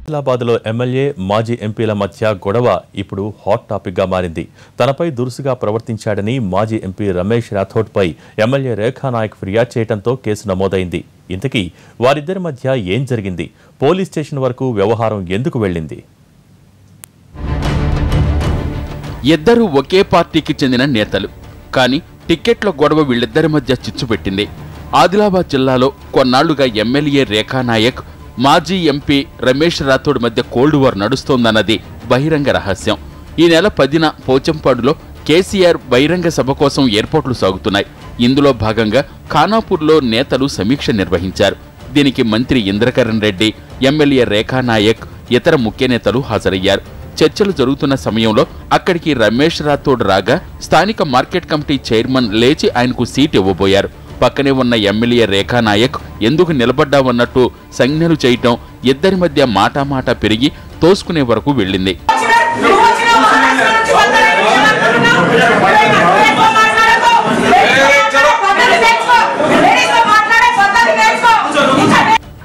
ఆదిలాబాద్లో ఎమ్మెల్యే మాజీ ఎంపీల మధ్య గొడవ ఇప్పుడు హాట్ టాపిక్గా మారింది. తనపై దురుసుగా ప్రవర్తించాడని మాజీ ఎంపీ రమేష్ రాథోడ్పై ఎమ్మెల్యే రేఖానాయక్ ఫిర్యాదు చేయడంతో కేసు నమోదైంది. ఇంతకీ వారిద్దరి మధ్య ఏం జరిగింది? పోలీస్ స్టేషన్ వరకు వ్యవహారం ఎందుకు వెళ్ళింది? ఇద్దరు ఒకే పార్టీకి చెందిన నేతలు, కానీ టిక్కెట్ల గొడవ వీళ్ళిద్దరి మధ్య చిచ్చు పెట్టింది. ఆదిలాబాద్ జిల్లాలో కొన్నాళ్లుగా ఎమ్మెల్యే రేఖానాయక్, మాజీ ఎంపీ రమేష్ రాథోడ్ మధ్య కోల్డ్ వార్ నడుస్తోందన్నది బహిరంగ రహస్యం. ఈ నెల 10న పోచంపాడులో కేసీఆర్ బహిరంగ సభ కోసం ఏర్పాట్లు సాగుతున్నాయి. ఇందులో భాగంగా ఖానాపూర్లో నేతలు సమీక్ష నిర్వహించారు. దీనికి మంత్రి ఇంద్రకరణ్ రెడ్డి, ఎమ్మెల్యే రేఖానాయక్, ఇతర ముఖ్య నేతలు హాజరయ్యారు. చర్చలు జరుగుతున్న సమయంలో అక్కడికి రమేష్ రాథోడ్ రాగా స్థానిక మార్కెట్ కమిటీ చైర్మన్ లేచి ఆయనకు సీట్ ఇవ్వబోయారు. పక్కనే ఉన్న ఎమ్మెల్యే రేఖానాయక్ ఎందుకు నిలబడ్డావన్నట్టు సంజ్ఞలు చేయటం ఇద్దరి మధ్య మాటామాట పెరిగి తోసుకునే వరకు వెళ్ళింది.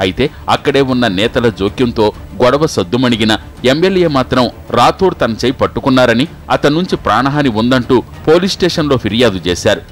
అయితే అక్కడే ఉన్న నేతల జోక్యంతో గొడవ సద్దుమణిగిన ఎమ్మెల్యే మాత్రం రాథోడ్ తన చేయి పట్టుకున్నారని, అతని నుంచి ప్రాణహాని ఉందంటూ పోలీస్ స్టేషన్లో ఫిర్యాదు చేశారు.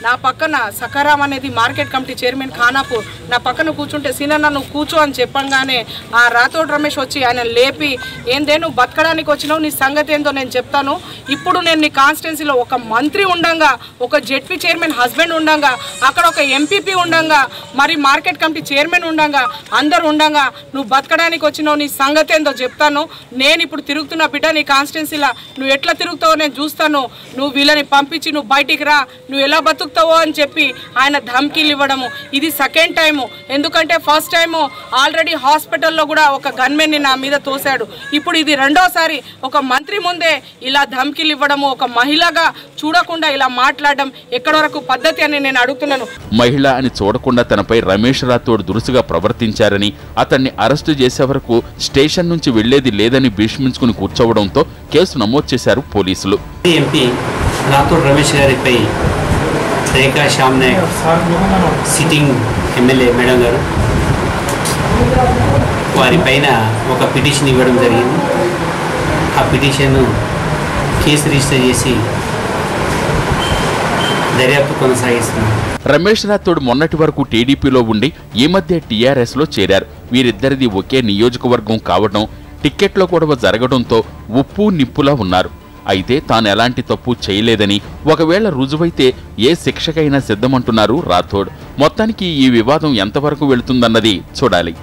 నా పక్కన సకారాం అనేది మార్కెట్ కమిటీ చైర్మన్ ఖానాపూర్ నా పక్కన కూర్చుంటే సీనన్న నువ్వు కూర్చో అని చెప్పంగానే ఆ రాథోడ్ రమేష్ వచ్చి ఆయన లేపి, ఏందే నువ్వు బతకడానికి వచ్చినావు, నీ సంగతి ఏందో నేను చెప్తాను. ఇప్పుడు నేను నీ కాన్స్టిట్యున్సీలో ఒక మంత్రి ఉండంగా, ఒక జెడ్పీ చైర్మన్ హస్బెండ్ ఉండంగా, అక్కడ ఒక ఎంపీపీ ఉండంగా, మరి మార్కెట్ కమిటీ చైర్మన్ ఉండంగా, అందరు ఉండంగా నువ్వు బతకడానికి వచ్చినావు, నీ సంగతి ఏందో చెప్తాను. నేను ఇప్పుడు తిరుగుతున్న బిడ్డ నీ కాన్స్టిట్యున్సీలో, నువ్వు ఎట్లా తిరుగుతావో నేను చూస్తాను. నువ్వు వీళ్ళని పంపించి నువ్వు బయటికి రా, నువ్వు ఎలా బతుకుతావో అని చెప్పి ఆయన ధమ్కీలు ఇవ్వడము ఇది సెకండ్ టైము. ఎందుకంటే ఫస్ట్ టైము ఆల్రెడీ హాస్పిటల్లో కూడా ఒక గన్మెన్ నా మీద తోశాడు. ఇప్పుడు ఇది రెండోసారి ఒక మంత్రి ముందే ఇలా ధమ్కీలు ఇవ్వడము, ఒక మహిళగా చూడకుండా ఇలా మాట్లాడడం ఎక్కడి వరకు పద్ధతి అని నేను అడుగుతున్నాను. మహిళ అని చూడకుండా తనపై రమేష్ రాథోడ్ దురుసుగా ప్రవర్తించారని, అతన్ని అరెస్టు చేసే వరకు స్టేషన్ నుంచి వెళ్లేది లేదని భీష్మించుకుని కూర్చోవడంతో కేసు నమోదు చేశారు పోలీసులు. ఎంపీ రాథోడ్ రమేష్ గారిపై Rekha Shyam Naik sitting MLA madam గారు వారిపైన ఒక పిటిషన్ ఇవ్వడం జరిగింది. ఆ పిటిషన్ కేసు రిజిస్టర్ చేసి దర్యాప్తు కొనసాగిస్తున్నారు. రమేష్ రాథోడ్ మొన్నటి వరకు టీడీపీలో ఉండి ఈ మధ్య టీఆర్ఎస్లో చేరారు. వీరిద్దరిది ఒకే నియోజకవర్గం కావడం, టిక్కెట్ల గొడవ జరగడంతో ఉప్పు నిప్పులా ఉన్నారు. అయితే తాను ఎలాంటి తప్పు చేయలేదని, ఒకవేళ రుజువైతే ఏ శిక్షకైనా సిద్ధమంటున్నారు రాథోడ్. మొత్తానికి ఈ వివాదం ఎంతవరకు వెళుతుందన్నది చూడాలి.